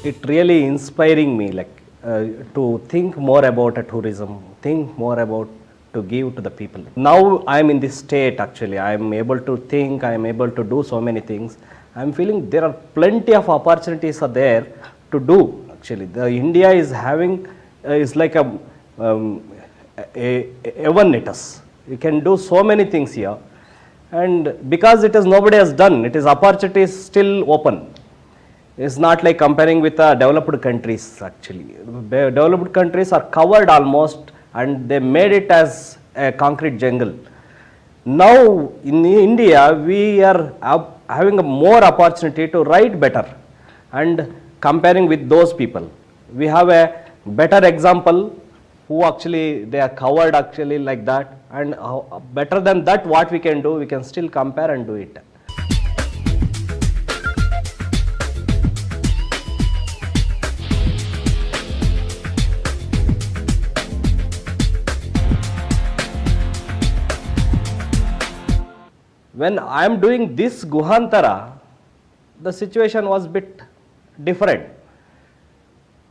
it really inspiring me, like to think more about a tourism, think more about to give to the people. Now I am in this state, actually I am able to think, I am able to do so many things. I am feeling there are plenty of opportunities are there to do. Actually the India is having is like um, heaven it is. You can do so many things here, and because it is nobody has done, it is opportunity is still open. It's not like comparing with developed countries. Actually developed countries are covered almost, and they made it as a concrete jungle. Now in India we are having a more opportunity to write better, and comparing with those people we have a better example who actually they are covered actually like that, and better than that what we can do, we can still compare and do it. When I am doing this Guhantara, the situation was bit different.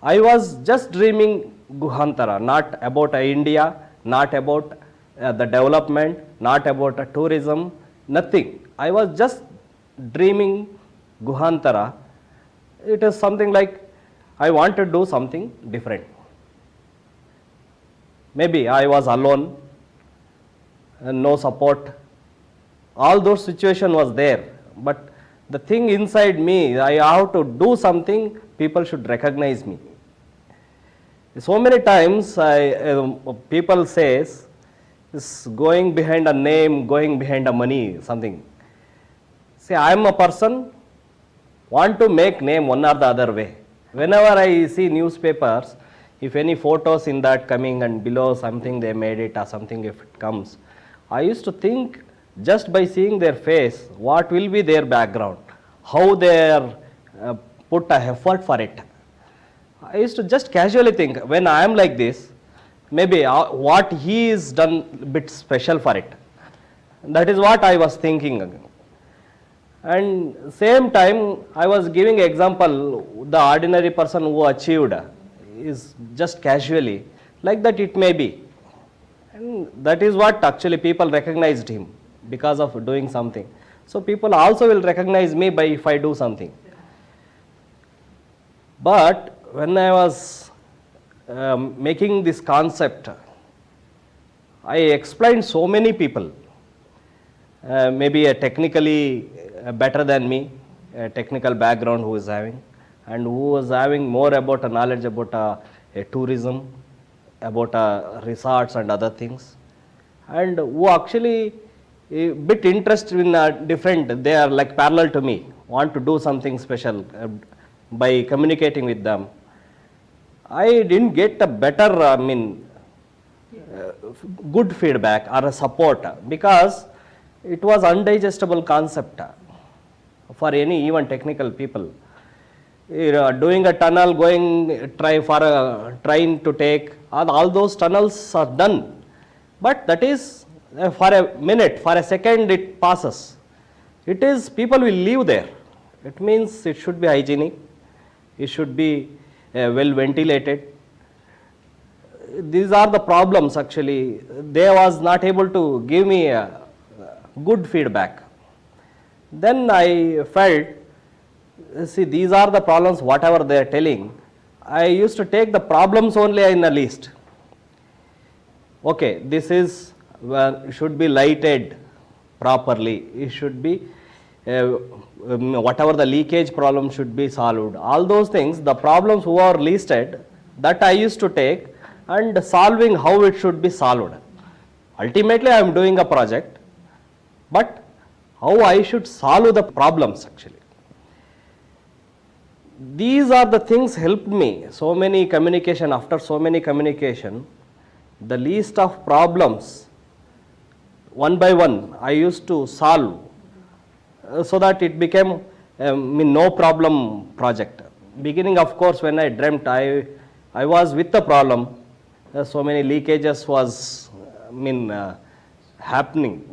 I was just dreaming Guhantara, not about India, not about the development, not about tourism, nothing. I was just dreaming Guhantara. It is something like I want to do something different. Maybe I was alone and no support. All those situation was there, but the thing inside me, I have to do something, people should recognize me. So many times people says is going behind a name, going behind a money, something. See, I am a person want to make name one or the other way. Whenever I see newspapers, if any photos in that coming and below something they made it or something if it comes, I used to think just by seeing their face, what will be their background, how they are put a effort for it. I used to just casually think, when I am like this, maybe what he is done bit special for it. That is what I was thinking. And same time I was giving example, the ordinary person who achieved is just casually like that it may be, and that is what actually people recognized him because of doing something. So people also will recognize me by if I do something. But when I was making this concept, I explained so many people, maybe a technically better than me, a technical background who is having, and who was having more about a knowledge about a tourism, about resorts and other things, and who actually a bit interested in different, they are like parallel to me, want to do something special. By communicating with them, I didn't get a better, good feedback or a support, because it was undigestible concept for any even technical people. Doing a tunnel, going try for a train to take, all those tunnels are done, but that is for a minute, for a second it passes. It is people will live there. It means it should be hygienic, it should be well ventilated. These are the problems actually. They was not able to give me a good feedback. Then I felt, see, these are the problems, whatever they are telling. I used to take the problems only in a list. Okay, this is should be lighted properly, it should be whatever the leakage problem should be solved. All those things, the problems who are listed, that I used to take and solving how it should be solved. Ultimately I am doing a project, but how I should solve the problems actually. These are the things helped me. So many communication, after so many communication, the list of problems one by one I used to solve, so that it became no problem project. Beginning, of course, when I dreamt, I was with the problem. So many leakages was happening.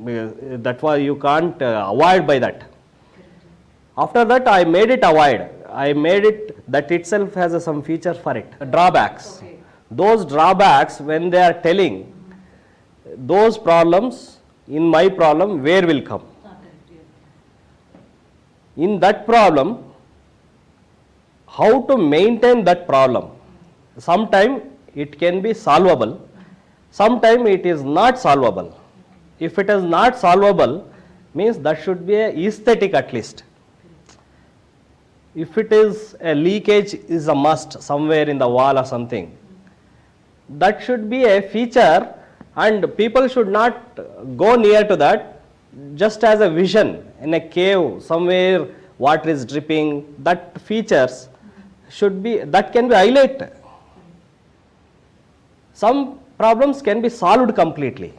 That was, you can't avoid by that. After that I made it avoid. I made it, that itself has some feature for it. Drawbacks. Okay. Those drawbacks, when they are telling, those problems in my problem, where will come? In that problem, how to maintain that problem? Sometime it can be solvable, sometime it is not solvable. If it is not solvable, means that should be a aesthetic at least. If it is a leakage is a must somewhere in the wall or something, that should be a feature and people should not go near to that. Just as a vision in a cave somewhere water is dripping, that features should be, that can be highlighted. Some problems can be solved completely.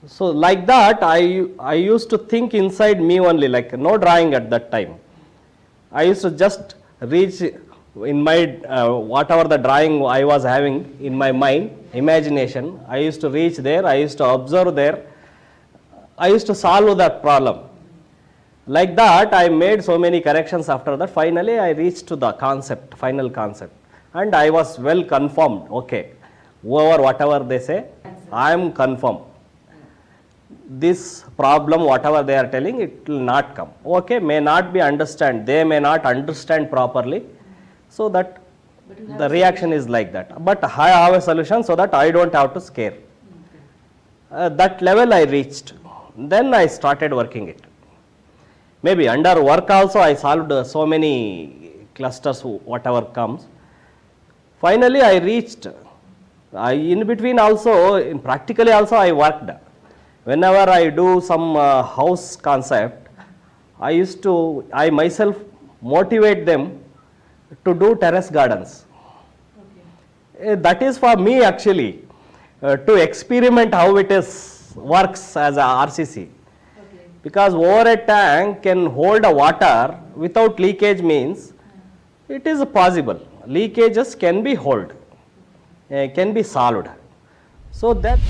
So like that I used to think inside me only, like no drawing at that time. I used to just reach in my whatever the drawing I was having in my mind, imagination, I used to reach there, I used to observe there, I used to solve that problem. Like that I made so many corrections. After that finally I reached to the concept, final concept, and I was well confirmed. Okay, over whatever they say, I am confirmed. This problem whatever they are telling, it will not come. Okay, may not be understand, they may not understand properly, so that the reaction is like that. But I have a solution so that I don't have to scare. That level I reached. Then I started working it. Maybe under work also I solved so many clusters, whatever comes. Finally I reached. In between also, practically also I worked. Whenever I do some house concept, I myself motivate them to do terrace gardens. Okay. That is for me actually, to experiment how it is works as a RCC. Okay. Because over a tank can hold a water without leakage means it is possible. Leakages can be held, can be solved. So that